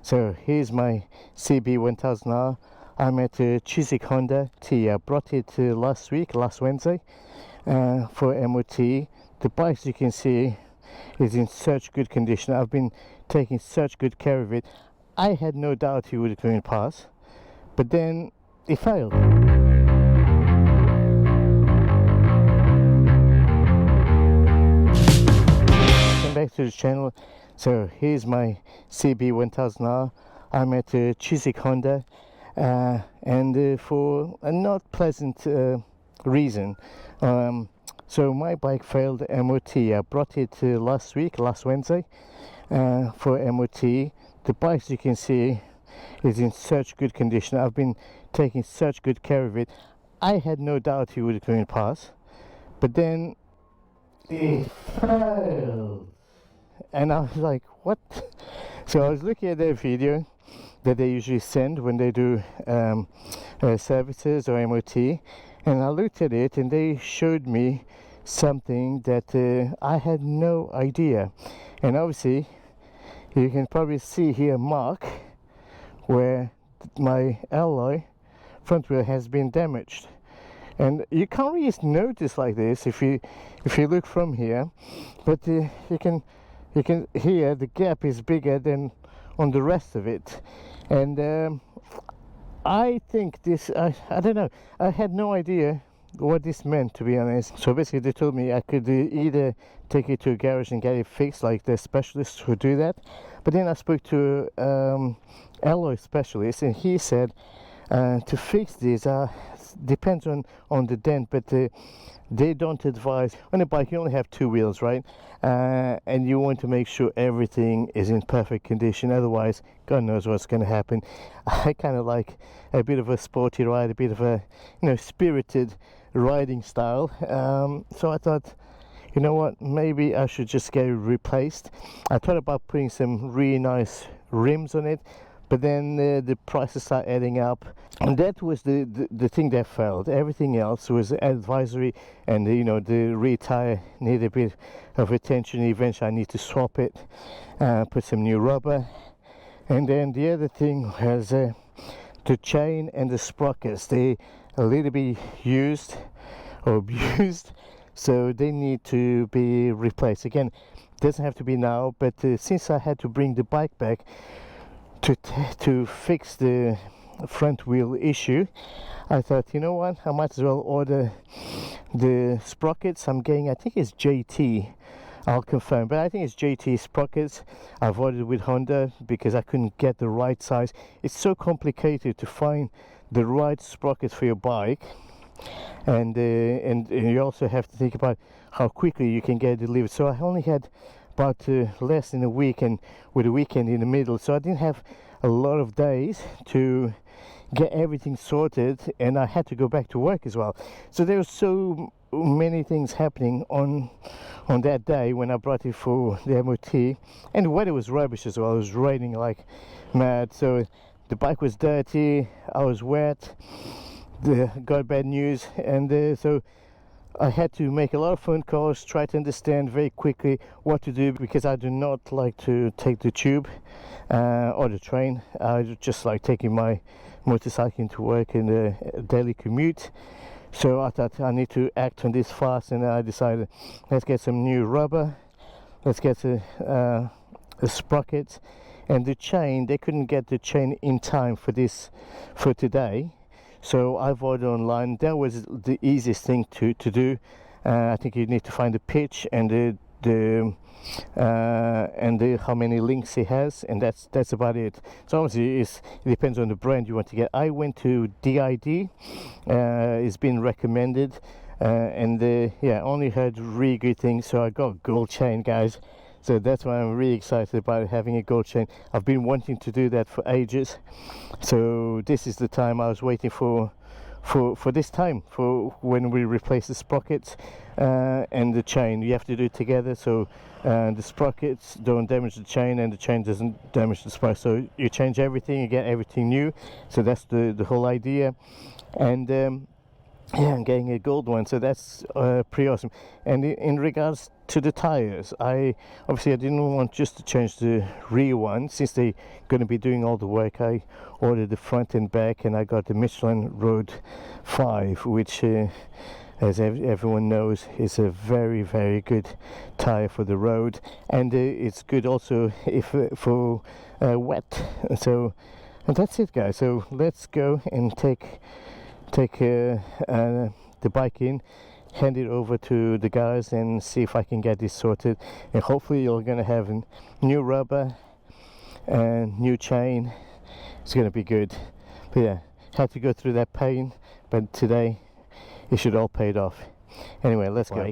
So here's my CB1000R. I'm at Chiswick Honda T. I brought it last Wednesday, for MOT. The bike, as you can see, is in such good condition. I've been taking such good care of it. I had no doubt he would going to pass, but then it failed. Come back to the channel. So here's my CB1000R. I'm at Chiswick Honda, and for a not pleasant reason. So my bike failed MOT. I brought it last Wednesday, for MOT. The bike, as you can see, is in such good condition. I've been taking such good care of it. I had no doubt he would going to pass, but then it failed. And I was like, what? So I was looking at their video that they usually send when they do services or MOT, and I looked at it and they showed me something that I had no idea. And obviously you can probably see here mark where my alloy front wheel has been damaged, and you can't really notice like this if you look from here, but you can hear the gap is bigger than on the rest of it. And I think this, I don't know, I had no idea what this meant, to be honest. So basically they told me I could either take it to a garage and get it fixed, like the specialists who do that, but then I spoke to alloy specialist, and he said to fix this depends on the dent, but they don't advise. On a bike you only have two wheels, right? And you want to make sure everything is in perfect condition, otherwise God knows what's going to happen. I kind of like a bit of a sporty ride, a bit of a, you know, spirited riding style. So I thought, you know what, maybe I should just get it replaced. I thought about putting some really nice rims on it, but then the prices start adding up, and that was the thing that failed. Everything else was advisory, and you know, the rear tire needed a bit of attention. Eventually I need to swap it, put some new rubber, and then the other thing was the chain and the sprockets. They a little bit used or abused, so they need to be replaced. Again, doesn't have to be now, but since I had to bring the bike back to fix the front wheel issue, I thought, you know what, I might as well order the sprockets. I'm getting, I think it's JT, I'll confirm, but I think it's JT sprockets. I've ordered with Honda because I couldn't get the right size. It's so complicated to find the right sprockets for your bike, and you also have to think about how quickly you can get it delivered. So I only had about less than a week, and with a weekend in the middle, so I didn't have a lot of days to get everything sorted, and I had to go back to work as well. So there were so many things happening on that day when I brought it for the MOT, and the weather was rubbish as well. It was raining like mad, so the bike was dirty, I was wet, got bad news, and so I had to make a lot of phone calls, try to understand very quickly what to do, because I do not like to take the tube or the train. I just like taking my motorcycle into work in the daily commute. So I thought I need to act on this fast, and I decided, let's get some new rubber, let's get the sprockets, and the chain. They couldn't get the chain in time for today. So I've ordered online. That was the easiest thing to do. I think you need to find the pitch and how many links it has, and that's about it. So obviously it depends on the brand you want to get. I went to DID. It's been recommended, and yeah, only heard really good things. So I got gold chain, guys. So that's why I'm really excited about having a gold chain. I've been wanting to do that for ages. So this is the time I was waiting for this time, for when we replace the sprockets and the chain. You have to do it together, so the sprockets don't damage the chain and the chain doesn't damage the sprocket. So you change everything, you get everything new. So that's the whole idea. And yeah, I'm getting a gold one, so that's pretty awesome. And in regards to the tires, I didn't want just to change the rear one, since they're going to be doing all the work. I ordered the front and back, and I got the Michelin Road 5, which as everyone knows is a very, very good tire for the road, and it's good also if for wet. So that's it, guys. So let's go and take the bike in, hand it over to the guys, and see if I can get this sorted. And hopefully you're gonna have a new rubber and new chain. It's gonna be good. But yeah, had to go through that pain, but today it should all paid off. Anyway, let's go.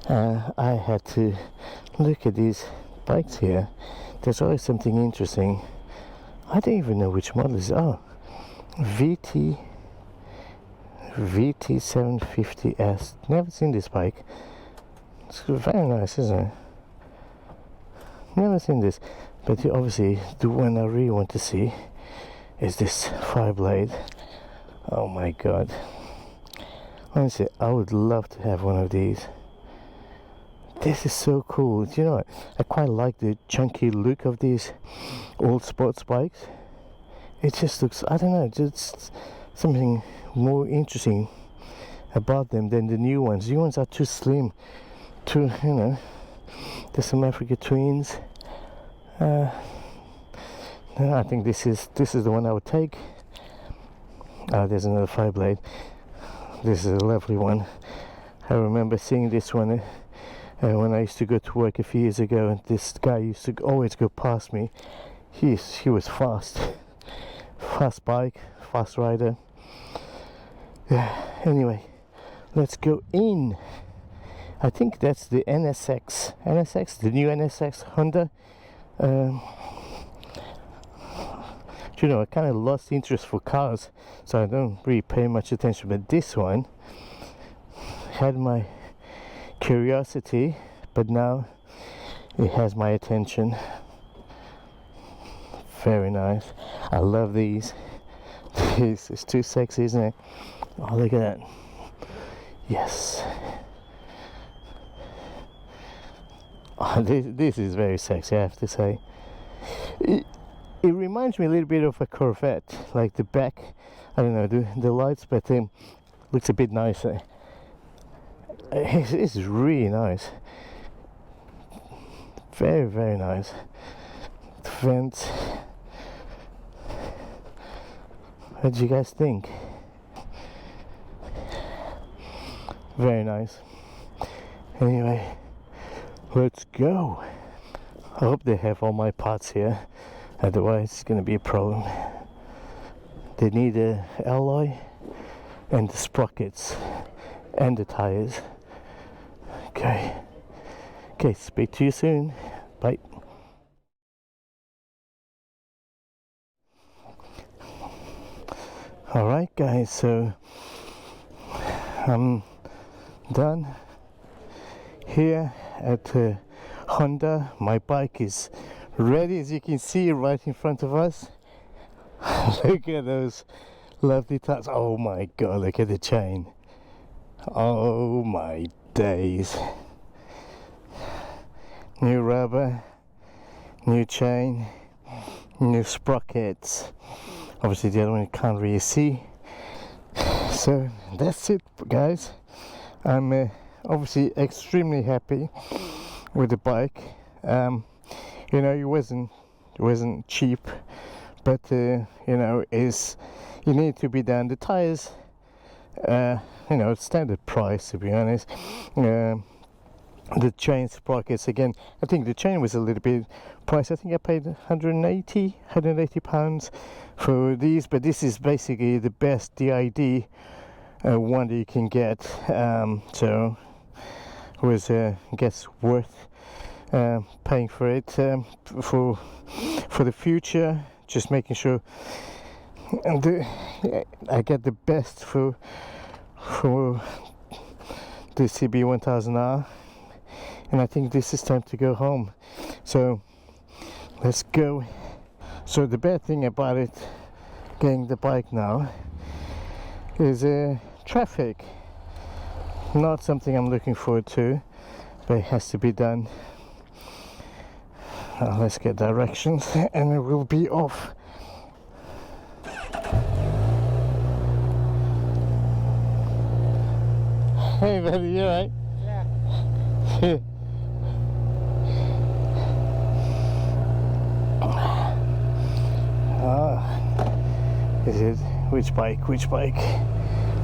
I had to look at these bikes here. There's always something interesting. I don't even know which model is. Oh, VT750S. Never seen this bike. It's very nice, isn't it? Never seen this. But obviously the one I really want to see is this 5-blade. Oh my god. Honestly, I would love to have one of these. This is so cool. Do you know what? I quite like the chunky look of these old sports bikes. It just looks, I don't know, just something more interesting about them than the new ones. The new ones are too slim, too, you know. There's some Africa twins. No, I think this is the one I would take. There's another 5-blade. This is a lovely one. I remember seeing this one when I used to go to work a few years ago, and this guy used to always go past me. He was fast bike, fast rider. Yeah. Anyway, let's go in. I think that's the NSX, the new NSX Honda. You know, I kind of lost interest for cars, so I don't really pay much attention, but this one had my curiosity, but now it has my attention. Very nice. I love these. This is too sexy, isn't it? Oh, look at that. Yes. Oh, this is very sexy, I have to say. It reminds me a little bit of a Corvette, like the back, I don't know, the lights, but looks a bit nicer. It's really nice. Very, very nice. The vents. What do you guys think? Very nice. Anyway, let's go. I hope they have all my parts here, otherwise it's gonna be a problem. They need a alloy and the sprockets and the tires. Okay, speak to you soon. Bye. Alright guys, so I'm done here at Honda. My bike is ready, as you can see, right in front of us. Look at those lovely tires. Oh my god, look at the chain. Oh my days. New rubber, new chain, new sprockets. Obviously the other one you can't really see. So that's it, guys. I'm obviously extremely happy with the bike. You know, it wasn't cheap, but you know, you need to be done. The tires, you know, standard price, to be honest. The chain sprockets, again, I think the chain was a little bit pricey. I think I paid 180 pounds for these, but this is basically the best DID one that you can get. So it was, I guess, worth paying for it for the future. Just making sure I get the best for the CB1000R. And I think this is time to go home, so let's go. So the bad thing about it, getting the bike now, is traffic. Not something I'm looking forward to, but it has to be done. Let's get directions and it will be off. Hey buddy, you alright? Yeah. Is it? Which bike? Which bike?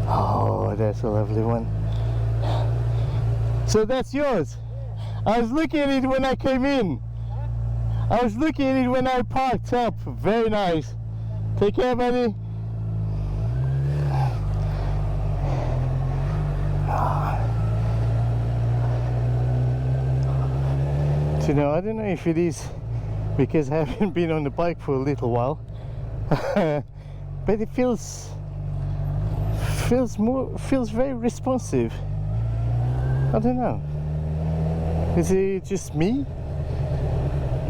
Oh, that's a lovely one. So that's yours? I was looking at it when I came in. I was looking at it when I parked up. Very nice. Take care, buddy. So now, I don't know if it is because I haven't been on the bike for a little while, but it feels very responsive. I don't know. Is it just me?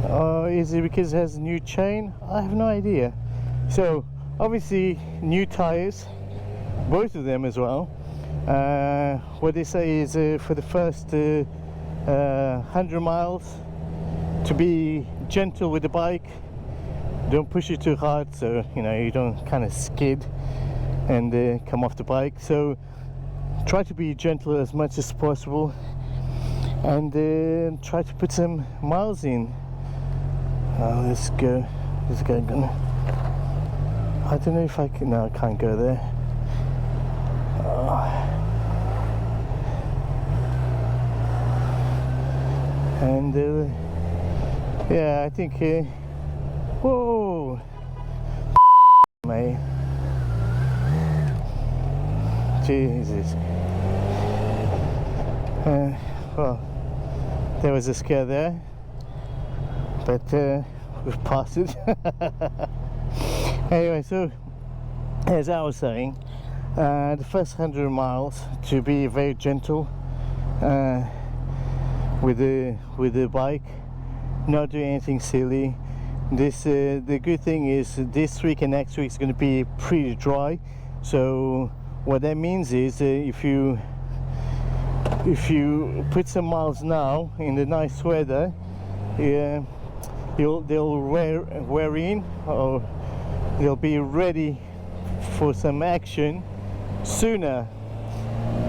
Or is it because it has a new chain? I have no idea. So obviously new tires, both of them as well. What they say is for the first 100 miles to be gentle with the bike, don't push it too hard, so you know you don't kind of skid and come off the bike. So try to be gentle as much as possible and try to put some miles in. Let's go. This guy gonna, I don't know if I can. No, I can't go there. And yeah, I think whoa, mate, Jesus. Well, there was a scare there, but we've passed it. Anyway, so as I was saying, the first 100 miles to be very gentle with the bike, not do anything silly. The good thing is this week and next week is going to be pretty dry, so what that means is if you put some miles now in the nice weather, they'll wear in, or they'll be ready for some action sooner.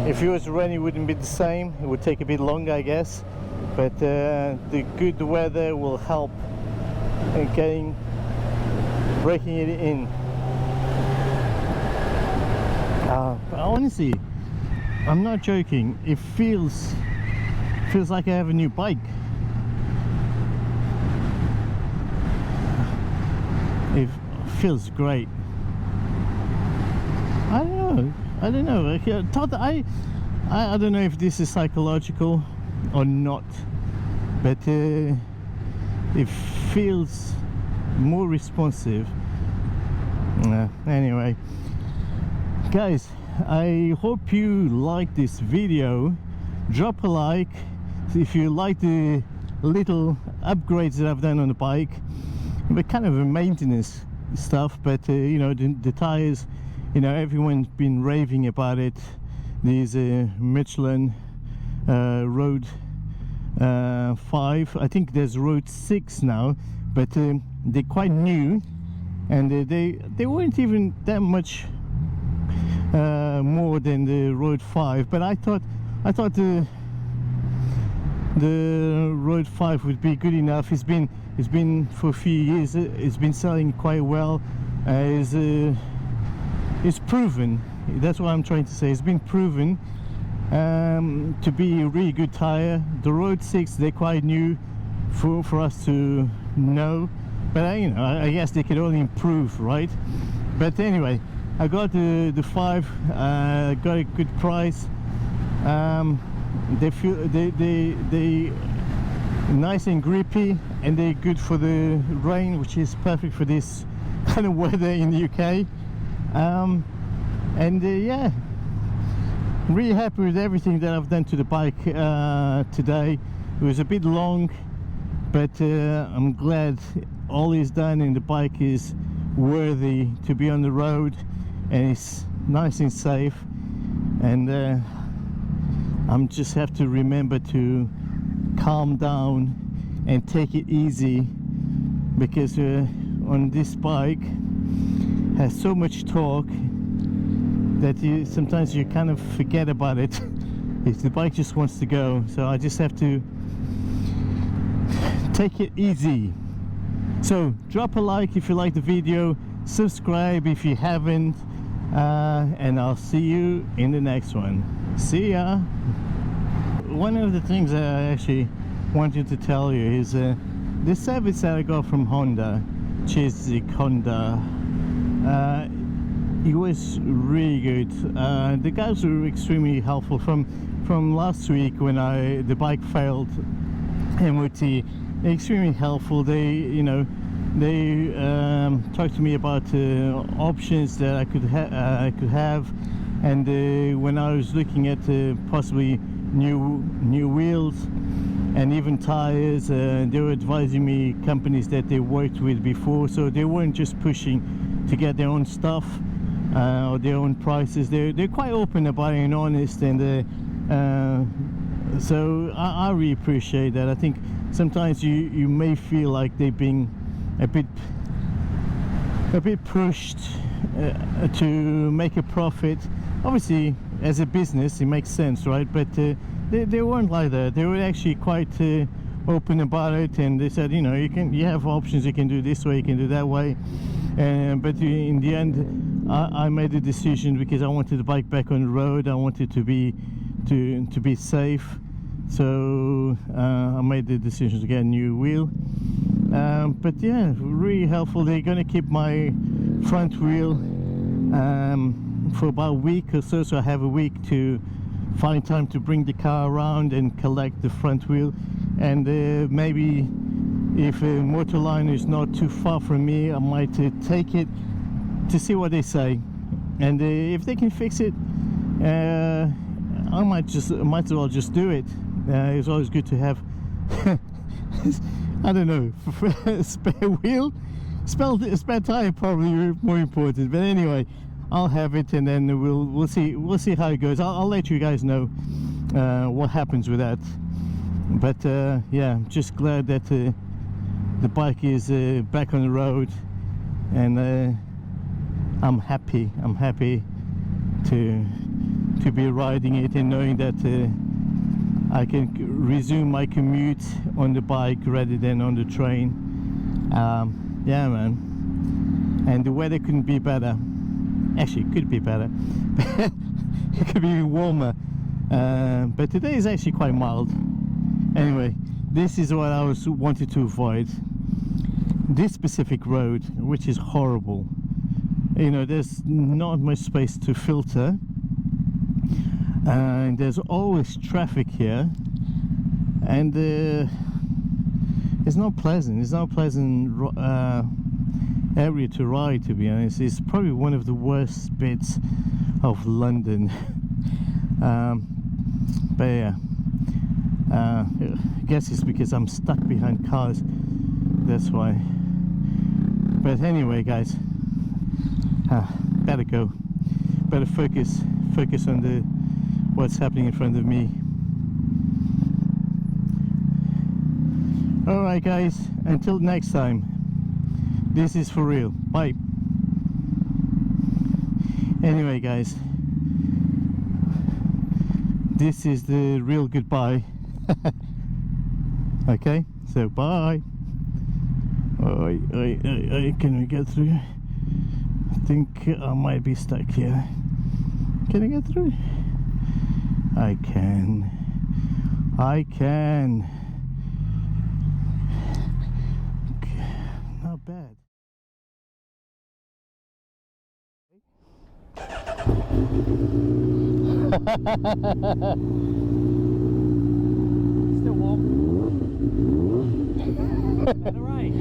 If yours running wouldn't be the same, it would take a bit longer, I guess, but the good weather will help in breaking it in. Honestly, I'm not joking, it feels like I have a new bike. It feels great. I don't know. I don't know if this is psychological or not, but it feels more responsive. Anyway, guys, I hope you like this video. Drop a like if you like the little upgrades that I've done on the bike, but kind of a maintenance stuff. But you know, the tires, you know, everyone's been raving about it. These Michelin Road 5, I think there's Road 6 now, but they're quite new, and they weren't even that much more than the Road 5. But I thought the Road 5 would be good enough. It's been for a few years. It's been selling quite well. It's proven. That's what I'm trying to say. It's been proven to be a really good tire. The Road 6, they're quite new for us to know, but you know, I guess they could only improve, right? But anyway, I got the 5. Got a good price. They nice and grippy, and they're good for the rain, which is perfect for this kind of weather in the UK. Yeah, really happy with everything that I've done to the bike today. It was a bit long, but I'm glad all is done and the bike is worthy to be on the road, and it's nice and safe. and I'm just have to remember to calm down and take it easy, because on this bike has so much torque that sometimes you kind of forget about it if the bike just wants to go. So I just have to take it easy. So drop a like if you like the video, subscribe if you haven't, and I'll see you in the next one. See ya. One of the things I actually wanted to tell you is the service that I got from Honda, Chiswick Honda. It was really good. The guys were extremely helpful. From last week when the bike failed MOT, extremely helpful. They talked to me about options that I could have, and when I was looking at possibly new wheels and even tires, they were advising me companies that they worked with before, so they weren't just pushing to get their own stuff or their own prices. They're quite open about it and honest, and so I really appreciate that. I think sometimes you may feel like they're being a bit pushed to make a profit. Obviously, as a business, it makes sense, right? But they weren't like that. They were actually quite open about it, and they said, you have options. You can do this way, you can do that way. But in the end, I made a decision because I wanted the bike back on the road. I wanted to be safe. So I made the decision to get a new wheel. But yeah, really helpful. They're going to keep my front wheel for about a week or so, so I have a week to find time to bring the car around and collect the front wheel. And maybe if a Motorline is not too far from me, I might take it to see what they say, and if they can fix it, I might as well just do it. It's always good to have I don't know, spare wheel, spare tire, probably more important. But anyway, I'll have it, and then we'll see how it goes. I'll let you guys know what happens with that. But yeah, I'm just glad that the bike is back on the road, and I'm happy to be riding it and knowing that I can resume my commute on the bike rather than on the train. Yeah, man. And the weather couldn't be better. Actually, it could be better. It could be even warmer. But today is actually quite mild. Anyway, this is what I wanted to avoid. This specific road, which is horrible. There's not much space to filter. And there's always traffic here, and it's not pleasant. It's not a pleasant area to ride, to be honest. It's probably one of the worst bits of London. But yeah, I guess it's because I'm stuck behind cars, that's why. But anyway, guys, better go, better focus on what's happening in front of me. Alright guys, until next time, this is for real. Bye. Anyway guys, this is the real goodbye. Okay, so bye. Can we get through? I think I might be stuck here. Can I get through? I can. Okay, not bad. Still warm. Alright.